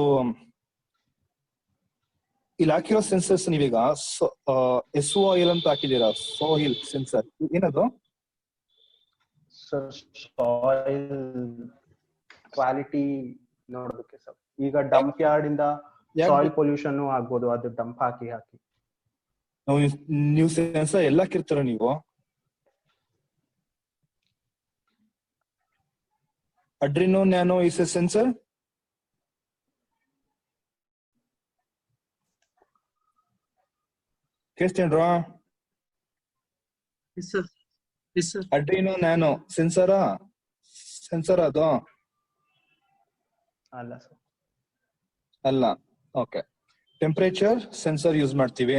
ಇಲ್ಲಿ ಹಾಕಿರೋ ಸೆನ್ಸರ್ಸ್ ನೀವೀಗ SOIL ಅಂತ ಹಾಕಿದೀರಾ, ಸಾಯಿಲ್ ಸೆನ್ಸರ್. ಏನದು ಸರ್? ಸಾಯಿಲ್ ಕ್ವಾಲಿಟಿ ನೋಡೋದಕ್ಕೆ ಸರ್. ಈಗ ಡಂಪ್ ಯಾರ್ಡ್ ಇಂದ ಸಾಯಿಲ್ ಪೊಲ್ಯೂಷನ್ ಆಗ್ಬೋದು, ಅದು ಡಂಪ್ ಹಾಕಿ. ನೀವು ಸೆನ್ಸರ್ ಎಲ್ಲ ಹಾಕಿರ್ತೀರ ನೀವು? Adreno Nano is a sensor. Question wrong. Yes, sir. Yes, sir. Adreno Nano sensor ಅದು ಅಲ್ಲ ಸರ್. ಅಲ್ಲ. ಓಕೆ, ಟೆಂಪರೇಚರ್ ಸೆನ್ಸರ್ ಯೂಸ್ ಮಾಡ್ತೀವಿ,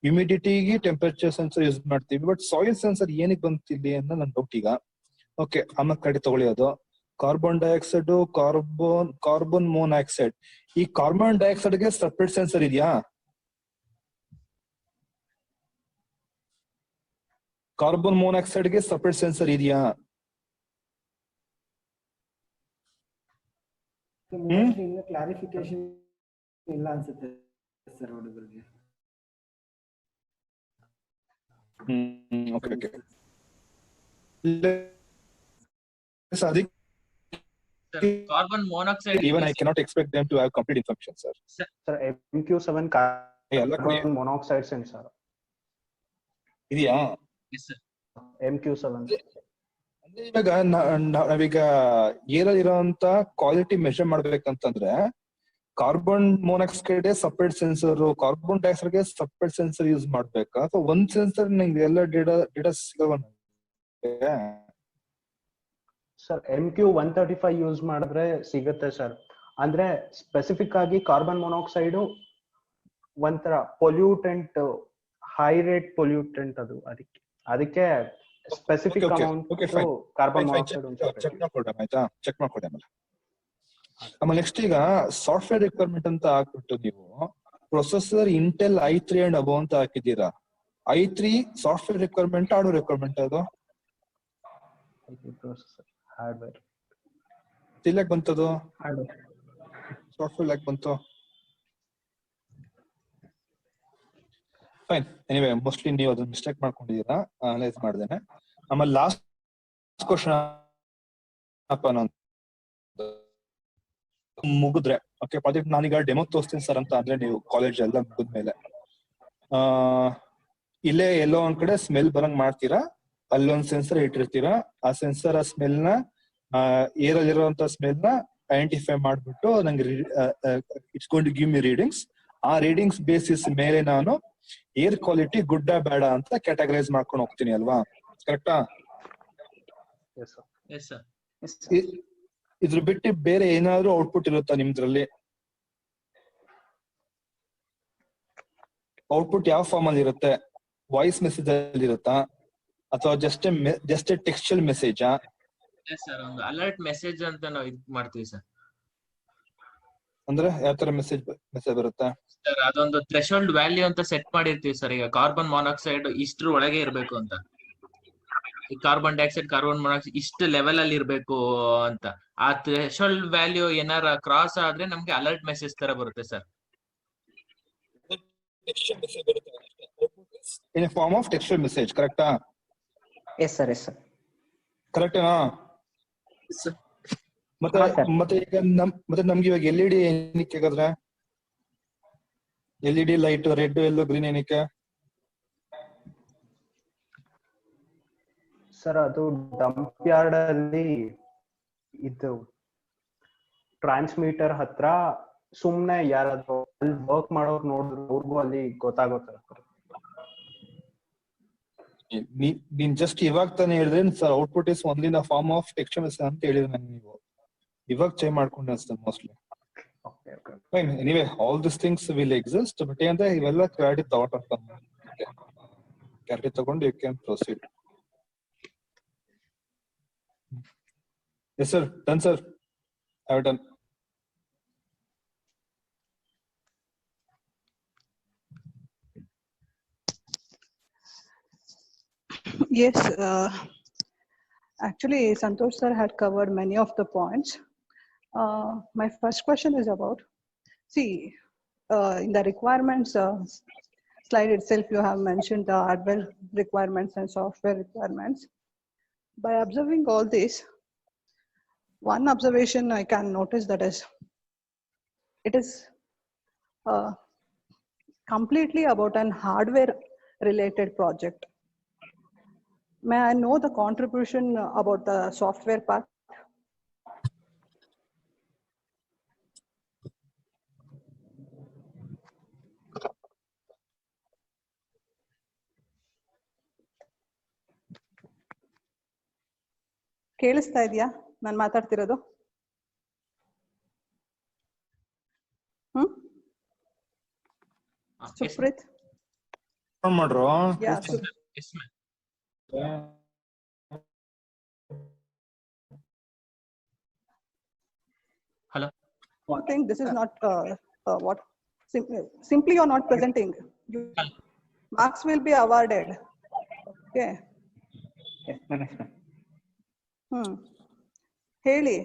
ಹ್ಯೂಮಿಡಿಟಿಗೆ ಟೆಂಪರೇಚರ್ ಸೆನ್ಸರ್ ಯೂಸ್ ಮಾಡ್ತೀವಿ. ಬಟ್ ಸಾಯಿಲ್ ಸೆನ್ಸರ್ ಏನಕ್ಕೆ ಬಂತಿಲ್ಲಿ ಅನ್ನೋ ನನ್ನ ಡೌಟ್ ಈಗ. ಓಕೆ, ಆಮೇಲೆ ಕಡೆ ತಗೊಳ್ಳಿ. ಅದು ಕಾರ್ಬನ್ ಡೈಆಕ್ಸೈಡ್, ಕಾರ್ಬನ್ ಮೊನಾಕ್ಸೈಡ್. ಈ ಕಾರ್ಬನ್ ಡೈಆಕ್ಸೈಡ್ ಗೆ ಸಪರೇಟ್ ಸೆನ್ಸರ್ ಇದೆಯಾ? ಕಾರ್ಬನ್ ಮೊನಾಕ್ಸೈಡ್ ಗೆ ಸಪರೇಟ್ ಸೆನ್ಸರ್ ಇದೆಯಾ? ಇನ್ನು ಕ್ಲಾರಿಫಿಕೇಶನ್ ಇಲ್ಲ ಅನ್ಸುತ್ತೆ ಸರ್ ಹುಡುಗರಿಗೆ. Okay. Carbon monoxide. Even I cannot expect them to have complete information, sir. Sir, MQ7 carbon monoxide sensor ಇದೆಯಾ? Yes, sir. MQ7. ಇವಾಗ ನಾವೀಗ ಏರಲ್ಲಿ ಇರೋಂತ ಕ್ವಾಲಿಟಿ ಮೆಷರ್ ಮಾಡ್ಬೇಕಂತಂದ್ರೆ carbon monoxide separate sensor, carbon dioxide ಗೆ ಸಪರೇಟ್ ಸೆನ್ಸರ್ ಯೂಸ್ ಮಾಡ್ಬೇಕಾ? ಅಥವಾ ಒಂದ್ ಸೆನ್ಸರ್ ನಿಮ್ಗೆ ಎಲ್ಲ ಡೇಟಾ ಸಿಗಲ್ವಾ? ಸರ್, MQ135 ಯೂಸ್ ಮಾಡಿದ್ರೆ ಸಿಗುತ್ತೆ ಸರ್. ಅಂದ್ರೆ ಸ್ಪೆಸಿಫಿಕ್ ಆಗಿ ಕಾರ್ಬನ್ ಮೊನಾಕ್ಸೈಡ್ ಒಂಥರ ಪೊಲ್ಯೂಟೆಂಟ್, ಹೈ ರೇಟ್ ಪೊಲ್ಯೂಟೆಂಟ್. ಅದು ಅದಕ್ಕೆ specific amount carbon monoxide check ಮಾಡ್ಕೊಡ್ರಿ ಆಯ್ತಾ? ಚೆಕ್ ಮಾಡ್ಕೊಡಿ. ಆಮೇಲೆ ನೆಕ್ಸ್ಟ್ ಈಗ ಸಾಫ್ಟ್ವೇರ್ ರಿಕ್ವೈರ್ಮೆಂಟ್ ಅಂತ ಹಾಕ್ಬಿಟ್ಟು ನೀವು ಪ್ರೊಸೆಸರ್ ಇಂಟೆಲ್ i3 ಅಂಡ್ ಅಬೋ ಅಂತ ಹಾಕಿದ್ದೀರಾ. i3 software requirement, hardware requirement? ಅದು ಹಾರ್ಡ್ವೇರ್. ಯಾಕೆ ಬಂತದು? ಸಾಫ್ಟ್ವೇರ್ ಯಾಕೆ ಬಂತು? ಫೈನ್. ಎನಿವೇ, ಮೋಸ್ಟ್ಲಿ ನೀವು ಅದನ್ನ ಮಿಸ್ಟೇಕ್ ಮಾಡ್ಕೊಂಡಿದ್ದೀರಾ, ಅನಲೈಸ್ ಮಾಡ್ದೇನೆ. ಆಮೇಲೆ ಲಾಸ್ಟ್ ಕ್ವಶನ್ ಮುಗಿದ್ರೆ, ಓಕೆ, ಪ್ರಾಜೆಕ್ಟ್ ನಾನೀಗ ಡೆಮೋ ತೋರಿಸ್ತೀನಿ ಸರ್ ಅಂತ ಅಂದ್ರೆ ನೀವು ಕಾಲೇಜ್ ಎಲ್ಲ ಮುಗಿದ್ಮೇಲೆ ಇಲ್ಲೇ ಎಲ್ಲೋ ಒಂದ್ ಕಡೆ ಸ್ಮೆಲ್ ಬರಂಗ್ ಮಾಡ್ತೀರಾ, ಅಲ್ಲೊಂದ್ ಸೆನ್ಸರ್ ಇಟ್ಟಿರ್ತೀರಾ. ಆ ಸೆನ್ಸರ್ ಆ ಸ್ಮೆಲ್ ನ ಏರಲ್ಲಿರುವಂತ ಸ್ಮೆಲ್ ನ ಐಡೆಂಟಿಫೈ ಮಾಡ್ಬಿಟ್ಟು ನಂಗೆ it's going to give me readings. ಆ ರೀಡಿಂಗ್ಸ್ ಬೇಸಿಸ್ ಮೇಲೆ ನಾನು ಏರ್ ಕ್ವಾಲಿಟಿ ಗುಡ್ಡ ಬೇಡ ಅಂತ ಕ್ಯಾಟಗರೈಸ್ ಮಾಡ್ಕೊಂಡು ಹೋಗ್ತೀನಿ ಅಲ್ವಾ? ಕರೆಕ್ಟಾ? Yes, sir. ಇದ್ರ ಬಿಟ್ಟು ಬೇರೆ ಏನಾದ್ರು ಔಟ್ಪುಟ್ ಇರುತ್ತಾ ನಿಮ್ದ್ರಲ್ಲಿ? ಔಟ್ಪುಟ್ ಯಾವ ಫಾರ್ಮ್ ಅಲ್ಲಿ ಇರುತ್ತೆ? ವಾಯ್ಸ್ ಮೆಸೇಜ್ ಅಲ್ಲಿ ಇರುತ್ತಾ ಅಥವಾ ಜಸ್ಟ್ ಟೆಕ್ಸ್ಚುಯಲ್ ಮೆಸೇಜಾ? ಸರ್ ಒಂದು ಅಲರ್ಟ್ ಮೆಸೇಜ್ ಅಂತ ನಾವು ಇದು ಮಾಡ್ತೀವಿ ಸರ್. ಅಂದ್ರೆ ಯಾವ ತರ ಮೆಸೇಜ್ ಬರುತ್ತೆ ಸರ್? ಅದೊಂದು ಥ್ರೆಶೋಲ್ಡ್ ವ್ಯಾಲ್ಯೂ ಅಂತ ಸೆಟ್ ಮಾಡಿರ್ತೀವಿ ಸರ್. ಈಗ ಕಾರ್ಬನ್ ಮಾನಾಕ್ಸೈಡ್ ಇಷ್ಟ್ರ ಒಳಗೆ ಇರ್ಬೇಕು ಅಂತ, ಈ ಕಾರ್ಬನ್ ಡೈಆಕ್ಸೈಡ್ ಕಾರ್ಬನ್ ಮಾನಾಕ್ಸೈಡ್ ಇಷ್ಟು ಲೆವೆಲ್ ಅಲ್ಲಿ ಇರ್ಬೇಕು ಅಂತ. ಆ ಥ್ರೆಶೋಲ್ಡ್ ವ್ಯಾಲ್ಯೂ ಏನಾರ ಕ್ರಾಸ್ ಆದ್ರೆ ನಮ್ಗೆ ಅಲರ್ಟ್ ಮೆಸೇಜ್ ತರ ಬರುತ್ತೆ sir. In form of textual message, ಕರೆಕ್ಟಾ? Yes sir, yes sir. ಕರೆಕ್ಟೇನಾ? ಮತ್ತೆ ಈಗ ನಮ್ಗೆ ಇವಾಗ LED ಏನಕ್ಕೆ ಹಾಗಾದ್ರೆ? LED light red yellow green ಏನಕ್ಕೆ ಸರ್? ಅದು ಡಂಪ್ ಯಾರ್ಡ್ ಅಲ್ಲಿ ಇದು ಟ್ರಾನ್ಸ್ಮಿಟರ್ ಹತ್ರ ಸುಮ್ನೆ ಯಾರಾದ್ರೂ ಅಲ್ಲಿ ವರ್ಕ್ ಮಾಡೋರು ನೋಡಿದ್ರು ಅವ್ರಿಗೂ ಅಲ್ಲಿ ಗೊತ್ತಾಗುತ್ತೆ. ನೀನ್ ಜಸ್ಟ್ ಇವಾಗ ತಾನೇ ಹೇಳಿದ್ರೆ sir output is only in the form of texture message ಅಂತ ಹೇಳಿದ್ರೆ ನೀವು ಇವಾಗ ಚೇಂಜ್ ಮಾಡ್ಕೊಂಡು ಅನ್ಸುತ್ತೆ mostly. Anyway all this things will exist, but ಏನಂದ್ರೆ ಇವೆಲ್ಲ ಕ್ಲಾರಿಟಿ ತಗೊಂಡು you can proceed. Yes sir, done sir, I have done. Yes, actually, Santosh sir had covered many of the points. My first question is about, see, in the requirements slide itself, you have mentioned the hardware requirements and software requirements. By observing all this, one observation I can notice that is, it is completely about an hardware related project. May I know the contribution about the software part? ಕೇಳಿಸ್ತಾ ಇದೆಯಾ ನಾನು ಮಾತಾಡ್ತಿರೋದು? ಸುಪ್ರೀತ್ ಮಾಡ್ರು. Hello. I think this is not what simply you're not presenting. Marks will be awarded. Okay. ಹೇಳಿ.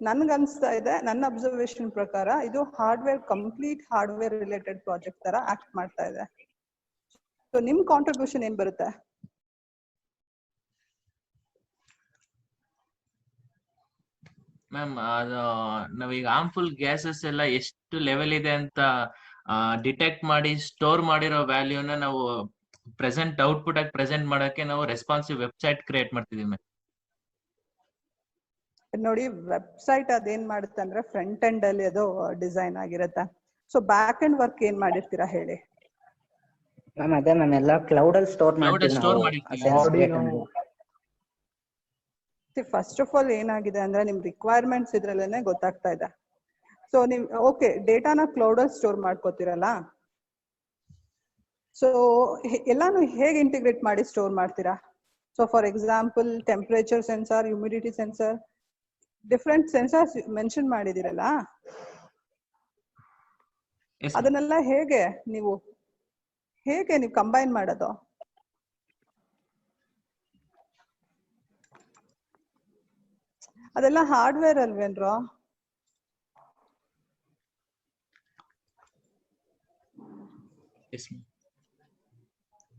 ನನ್ಗನ್ಸ್ತಾ ಇದೆ, ನನ್ನ observation ಪ್ರಕಾರ ಇದು ಕಂಪ್ಲೀಟ್ ಹಾರ್ಡ್ವೇರ್ ರಿಲೇಟೆಡ್ ಪ್ರಾಜೆಕ್ಟ್ ತರ ಆಕ್ಟ್ ಮಾಡ್ತಾ ಇದೆ. ಸೊ ನಿಮ್ ಕಾಂಟ್ರಿಬ್ಯೂಷನ್ ಏನ್ ಬರುತ್ತೆ? ಮ್ಯಾಮ್, ನಾವೀಗ ಹಾರ್ಮ್ಫುಲ್ ಗ್ಯಾಸಸ್ ಎಲ್ಲ ಎಷ್ಟು ಲೆವೆಲ್ ಇದೆ ಅಂತ ಡಿಟೆಕ್ಟ್ ಮಾಡಿ ಸ್ಟೋರ್ ಮಾಡಿರೋ ವ್ಯಾಲ್ಯೂನ ನಾವು ಔಟ್ಪುಟ್ ಆಗಿ ಪ್ರೆಸೆಂಟ್ ಮಾಡಕ್ಕೆ ನಾವು ರೆಸ್ಪಾನ್ಸಿವ್ ವೆಬ್ಸೈಟ್ ಕ್ರಿಯೇಟ್ ಮಾಡ್ತಿದೀವಿ ಮ್ಯಾಮ್. ನೋಡಿ, ವೆಬ್ಸೈಟ್ ಅದೇನ್ ಮಾಡುತ್ತೆ ಅಂದ್ರೆ ಫ್ರಂಟ್ ಎಂಡ್ ಅಲ್ಲಿ ಅದು ಡಿಸೈನ್ ಆಗಿರುತ್ತೆ. ಸೊ ಬ್ಯಾಕ್ ಎಂಡ್ ವರ್ಕ್ ಏನ್ ಮಾಡಿರ್ತೀರಾ ಹೇಳಿ? ಮ್ಯಾಮ್ ಅದೇ ಮ್ಯಾಮ್, ಎಲ್ಲ ಕ್ಲೌಡ್ ಅಲ್ಲಿ ಸ್ಟೋರ್ ಮಾಡ್ತೀವಿ. ಫಸ್ಟ್ ಆಫ್ ಆಲ್ ಏನಾಗಿದೆ ಅಂದ್ರೆ ನಿಮ್ ರಿಕ್ವೈರ್ಮೆಂಟ್ಸ್ ಇದ್ರಲ್ಲೇನೆ ಗೊತ್ತಾಗ್ತಾ ಇದೆ. ಸೊ ನಿಮ್ ಓಕೆ ಡೇಟಾನ ಕ್ಲೌಡ್ ಅಲ್ಲಿ ಸ್ಟೋರ್ ಮಾಡ್ಕೋತಿರಲ್ಲ, ಸೊ ಎಲ್ಲಾನು ಹೇಗೆ ಇಂಟಿಗ್ರೇಟ್ ಮಾಡಿ ಸ್ಟೋರ್ ಮಾಡ್ತೀರಾ? So for example temperature sensor, humidity sensor, different sensors mention ಮಾಡಿದಿರಲ್ಲ, ಅದನ್ನೆಲ್ಲ ಹೇಗೆ ನೀವು ಕಂಬೈನ್ ಮಾಡೋದು? ಅದೆಲ್ಲ ಹಾರ್ಡ್ವೇರ್ ಅಲ್ವೇನ್ರೋ?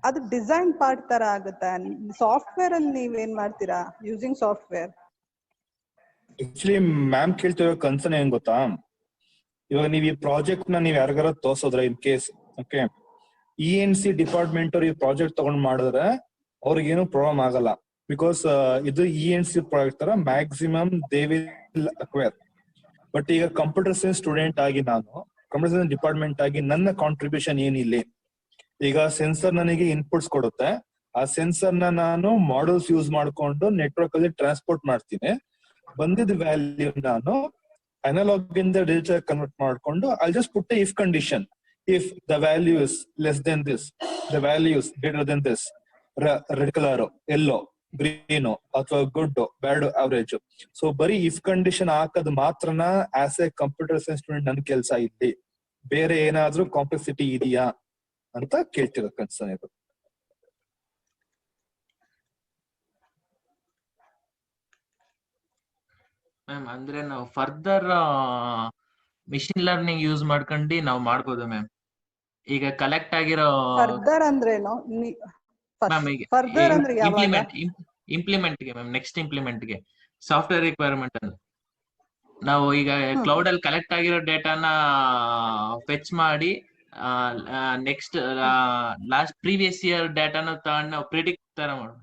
ಅದು ಡಿಸೈನ್ ಪಾರ್ಟ್ ತರ ಆಗುತ್ತೆ. ಸಾಫ್ಟ್ವೇರ್ ಅಲ್ಲಿ ನೀವೇನ್ ಮಾಡ್ತೀರಾ ಯೂಸಿಂಗ್ ಸಾಫ್ಟ್ವೇರ್? ಆಕ್ಚುಲಿ ಮ್ಯಾಮ್ ಕೇಳ್ತಿರೋ ಕನ್ಸರ್ನ್ ಏನ್ ಗೊತ್ತಾ, ಇವಾಗ ನೀವ್ ಈ ಪ್ರಾಜೆಕ್ಟ್ ನ ನೀವ್ ಯಾರಿಗಾರ ತೋರ್ಸೋದ್ರ in case okay ENC department ಅವ್ರು ಈ ಪ್ರಾಜೆಕ್ಟ್ ತಗೊಂಡ್ ಮಾಡಿದ್ರೆ ಅವ್ರಿಗೇನು ಪ್ರಾಬ್ಲಮ್ ಆಗಲ್ಲ. ಬಿಕಾಸ್ ಇದು ENC ಪ್ರಾಜೆಕ್ಟ್ ತರ maximum they will acquire. But ಈಗ ಕಂಪ್ಯೂಟರ್ ಸೈನ್ಸ್ ಸ್ಟೂಡೆಂಟ್ ಆಗಿ ನಾನು ಕಂಪ್ಯೂಟರ್ ಸೈನ್ಸ್ ಡಿಪಾರ್ಟ್ಮೆಂಟ್ ಆಗಿ ನನ್ನ ಕಾಂಟ್ರಿಬ್ಯೂಷನ್ ಏನಿಲ್ಲ. ಈಗ ಸೆನ್ಸರ್ ನನಗೆ ಇನ್ಪುಟ್ಸ್ ಕೊಡುತ್ತೆ, ಆ ಸೆನ್ಸರ್ ನಾನು ಮಾಡಲ್ಸ್ ಯೂಸ್ ಮಾಡ್ಕೊಂಡು ನೆಟ್ವರ್ಕ್ ಅಲ್ಲಿ ಟ್ರಾನ್ಸ್ಪೋರ್ಟ್ ಮಾಡ್ತೀನಿ. ಬಂದಿದ್ದ ವ್ಯಾಲ್ಯೂ ನಾನು ಅನಲಾಗ್ ಇಂದ ಡಿಜಿಟಲ್ ಕನ್ವರ್ಟ್ ಮಾಡ್ಕೊಂಡು I just put if condition. If the value is less than this, the value is greater than this, red colour, yellow, green ಅಥವಾ good, bad, average. So ಬರೀ if condition ಹಾಕದ್ ಮಾತ್ರನ as a computer science student ನನ್ ಕೆಲಸ ಇಲ್ಲಿ, ಬೇರೆ ಏನಾದ್ರೂ complexity ಇದೆಯಾ ಅಂತ ಕೇಳ್ತಿರೋ ಕನ್ಸರ್ನ್ ಇದು. ಮ್ಯಾಮ್ ಅಂದ್ರೆ ನಾವು ಫರ್ದರ್ ಮಿಷಿನ್ ಲರ್ನಿಂಗ್ ಯೂಸ್ ಮಾಡ್ಕೊಂಡು ನಾವು ಮಾಡ್ಬೋದು ಮ್ಯಾಮ್. ಈಗ ಕಲೆಕ್ಟ್ ಆಗಿರೋ ಫರ್ದರ್ ಅಂದ್ರೇನು? ಮ್ಯಾಮ್ ಈಗ ಫರ್ದರ್ ಅಂದ್ರೆ ಯಾವಾಗ? ಇಂಪ್ಲಿಮೆಂಟ್ಗೆ ಮ್ಯಾಮ್, ನೆಕ್ಸ್ಟ್ ಇಂಪ್ಲಿಮೆಂಟ್ಗೆ ಸಾಫ್ಟ್ವೇರ್ ರಿಕ್ವೈರ್ಮೆಂಟ್ ಅಂತ ನಾವು ಈಗ ಕ್ಲೌಡ್ ಅಲ್ಲಿ ಕಲೆಕ್ಟ್ ಆಗಿರೋ ಡೇಟಾನ ಫೆಚ್ ಮಾಡಿ ನೆಕ್ಸ್ಟ್ ಲಾಸ್ಟ್ ಪ್ರೀವಿಯಸ್ ಇಯರ್ ಡೇಟಾನ ತಗೊಂಡು ನಾವು ಪ್ರಿಡಿಕ್ಟ್ ತರ ಮಾಡೋದು.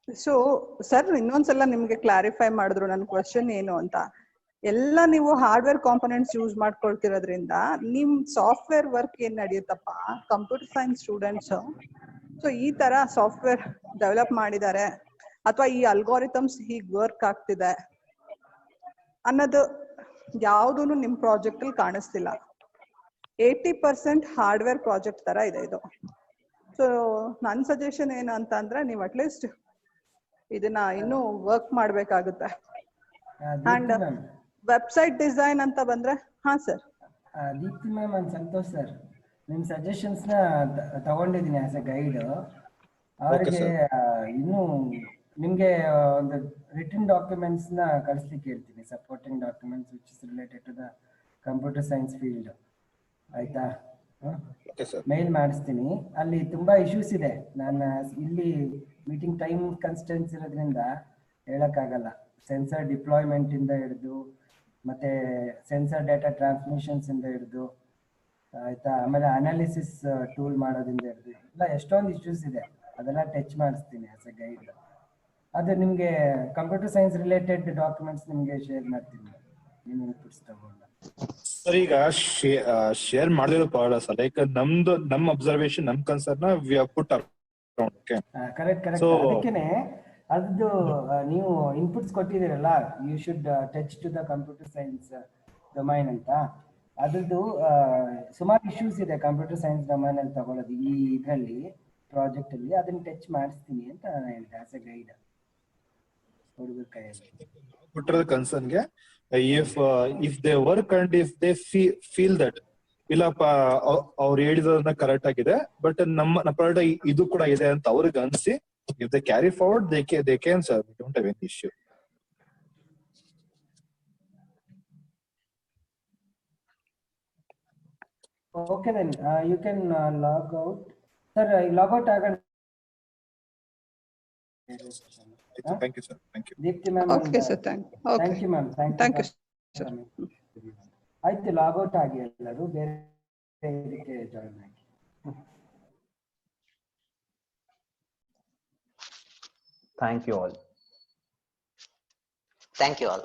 ಸೊ ಸರ್ ಇನ್ನೊಂದ್ಸಲ ನಿಮ್ಗೆ ಕ್ಲಾರಿಫೈ ಮಾಡಿದ್ರು ನನ್ನ ಕ್ವಶನ್ ಏನು ಅಂತ. ಎಲ್ಲ ನೀವು ಹಾರ್ಡ್ವೇರ್ ಕಾಂಪೊನೆಂಟ್ಸ್ ಯೂಸ್ ಮಾಡ್ಕೊಳ್ತಿರೋದ್ರಿಂದ ನಿಮ್ ಸಾಫ್ಟ್ವೇರ್ ವರ್ಕ್ ಏನ್ ನಡೆಯುತ್ತಪ್ಪ ಕಂಪ್ಯೂಟರ್ ಸೈನ್ಸ್ ಸ್ಟೂಡೆಂಟ್ಸ್. ಸೊ ಈ ತರ ಸಾಫ್ಟ್ವೇರ್ ಡೆವಲಪ್ ಮಾಡಿದ್ದಾರೆ ಅಥವಾ ಈ ಅಲ್ಗೋರಿಥಮ್ಸ್ ಹೀಗ್ ವರ್ಕ್ ಆಗ್ತಿದೆ ಅನ್ನೋದು ಯಾವ್ದು ನಿಮ್ ಪ್ರಾಜೆಕ್ಟ್ ಅಲ್ಲಿ ಕಾಣಿಸ್ತಿಲ್ಲ. 80% ಹಾರ್ಡ್ವೇರ್ ಪ್ರಾಜೆಕ್ಟ್ ತರ ಇದೆ ಇದು. ಸೊ ನನ್ ಸಜೆಷನ್ ಏನು ಅಂತ ಅಂದ್ರೆ ನೀವು ಅಟ್ಲೀಸ್ಟ್ ಇದನ್ನ ಇನ್ನೂ ವರ್ಕ್ ಮಾಡ್ಬೇಕಾಗುತ್ತೆ. ಅಂಡ್ ವೆಬ್ಸೈಟ್ ಡಿಸೈನ್ ಅಂತ ಬಂದ್ರೆ ಹಾ sir. Deepti ma'am and Santosh sir, ನಿಮ್ ಸಜೆಷನ್ಸ್ ನ ತಗೊಂಡಿದ್ದೀನಿ ಆಸ್ ಎ ಗೈಡ್. ಅವರಿಗೆ ಇನ್ನು ನಿಮ್ಗೆ ಒಂದು ರಿಟನ್ ಡಾಕ್ಯುಮೆಂಟ್ಸ್ ನ ಕಳಿಸ್ಲಿಕ್ಕೆ ಹೇಳ್ತೀನಿ, supporting documents which is related to the computer science field. ಆಯ್ತಾ? ಮೇಲ್ ಮಾಡಿಸ್ತೀನಿ. ಅಲ್ಲಿ ತುಂಬಾ ಇಶ್ಯೂಸ್ ಇದೆ. ನಾನು ಇಲ್ಲಿ ಮೀಟಿಂಗ್ ಟೈಮ್ ಕನ್ಸ್ಟೆನ್ಸ್ ಇರೋದ್ರಿಂದ ಹೇಳಕ್ಕಾಗಲ್ಲ. ಸೆನ್ಸರ್ ಡಿಪ್ಲಾಯ್ಮೆಂಟ್ ಇಂದ ಹಿಡಿದು ಮತ್ತೆ ಸೆನ್ಸರ್ ಡೇಟಾ ಟ್ರಾನ್ಸ್ಮಿಷನ್ಸ್ ಇಂದ ಹಿಡಿದು ಆಯ್ತಾ, ಆಮೇಲೆ ಅನಾಲಿಸಿಸ್ ಟೂಲ್ ಮಾಡೋದ್ರಿಂದ ಹಿಡಿದು ಇಲ್ಲ ಎಷ್ಟೊಂದು ಇಶ್ಯೂಸ್ ಇದೆ. ಅದೆಲ್ಲ ಟಚ್ ಮಾಡಿಸ್ತೀನಿ ಆಸ್ ಎ ಗೈಡ್. ಅದು ನಿಮ್ಗೆ ಕಂಪ್ಯೂಟರ್ ಸೈನ್ಸ್ ರಿಲೇಟೆಡ್ ಡಾಕ್ಯುಮೆಂಟ್ಸ್ ನಿಮ್ಗೆ ಶೇರ್ ಮಾಡ್ತೀನಿ. ಏನು ಇನ್ಪುಟ್ಸ್ ತಗೊಂಡು ಸರ್ ಈಗ ಶೇರ್ ಮಾಡಿರೋ ಪಾರ್ಟ್ಸ್ ಲೈಕ್ ನಮ್ದು ನಮ್ಮ ಅಬ್ಸರ್ವೇಷನ್ ನಮ್ಮ concern we have put around. Okay correct correct. ಅದಕ್ಕೇನೆ ಅದು ನೀವು ಇನ್ಪುಟ್ಸ್ ಕೊಟ್ಟಿದ್ದೀರಲ್ಲ, you should touch to the computer science domain ಅಂತ. ಅದ್ರದ್ದು ಸುಮಾರು ಇಶ್ಯೂಸ್ ಇದೆ ಕಂಪ್ಯೂಟರ್ ಸೈನ್ಸ್ ಡೊಮೈನ್ ಅಲ್ಲಿ ತಗೊಳ್ಳೋದು ಈ ಇದರಲ್ಲಿ ಪ್ರಾಜೆಕ್ಟ್ ಅಲ್ಲಿ. ಅದನ್ನ ಟಚ್ ಮಾಡಿಸ್ತೀನಿ ಅಂತ ನಾನು ಹೇಳಿದೆ ಆಸ್ ಎ ಗೈಡ್ ಹುಡುಗರ ಕೈಯಲ್ಲಿ. ಪುಟ್ಟಿರೋ ಕನ್ಸರ್ನ್ಗೆ if they work and if they feel that ಇಲ್ಲಪ್ಪ ಅವ್ರು ಹೇಳಿರೋದನ್ನ ಕರೆಕ್ಟ್ ಆಗಿದೆ ಬಟ್ ನಮ್ಮ ಪಾರ್ಟ್ ಇದು ಕೂಡ ಇದೆ ಅಂತ ಅವ್ರಿಗೆ ಅನ್ಸಿ if they carry forward they can serve. We don't have any issue. Okay then you can log out. Sir log out ಆಗೋಣ. Thank you sir. Thank you. Deepti ma'am. Okay sir, thank you ma'am. Thank you sir. ಆಯ್ತು, log out ಆಗಿ ಎಲ್ಲರೂ ಬೇರೆ ಇದಕ್ಕೆ join ಆಗಿ. Thank you all. Thank you all.